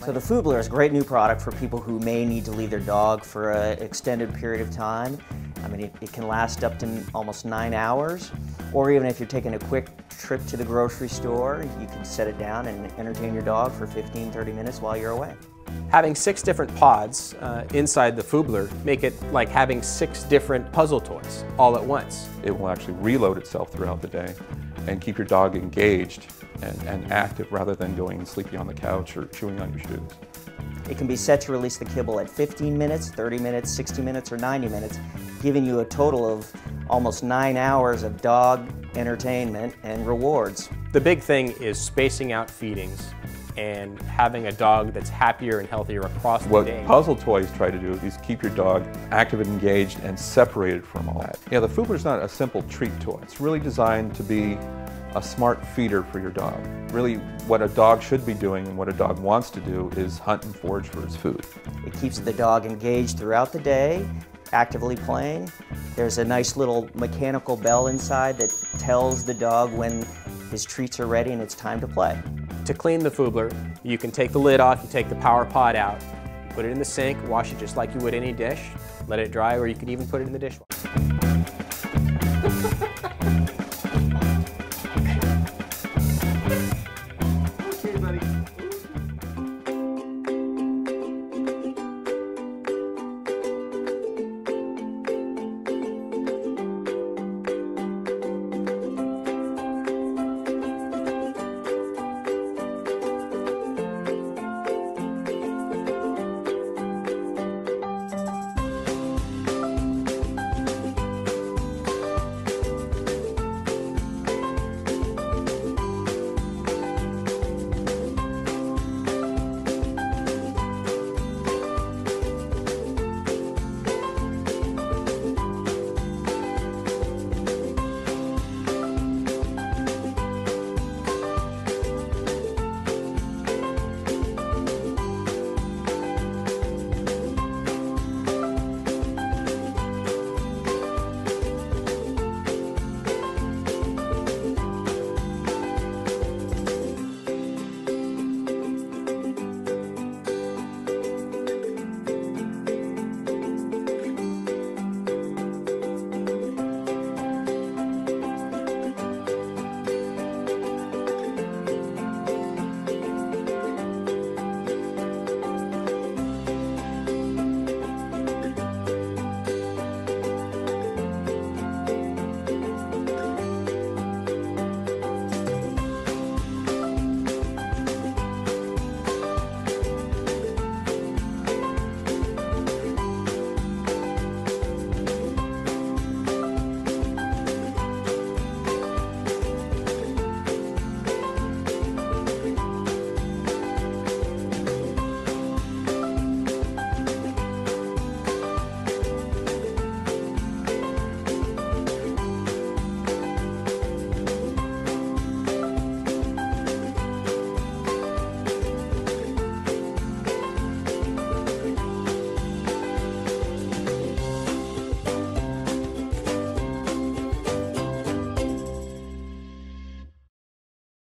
So the Foobler is a great new product for people who may need to leave their dog for an extended period of time. I mean, it can last up to almost 9 hours, or even if you're taking a quick trip to the grocery store, you can set it down and entertain your dog for 15-30 minutes while you're away. Having 6 different pods inside the Foobler make it like having 6 different puzzle toys all at once. It will actually reload itself throughout the day and keep your dog engaged and active rather than going sleepy on the couch or chewing on your shoes. It can be set to release the kibble at 15 minutes, 30 minutes, 60 minutes, or 90 minutes, giving you a total of almost 9 hours of dog entertainment and rewards. The big thing is spacing out feedings and having a dog that's happier and healthier across the day. What puzzle toys try to do is keep your dog active and engaged and separated from all that. Yeah, the Foobler is not a simple treat toy. It's really designed to be a smart feeder for your dog. Really, what a dog should be doing and what a dog wants to do is hunt and forage for its food. It keeps the dog engaged throughout the day, actively playing. There's a nice little mechanical bell inside that tells the dog when his treats are ready and it's time to play. To clean the Foobler, you can take the lid off, you take the power pod out, put it in the sink, wash it just like you would any dish, let it dry, or you could even put it in the dishwasher.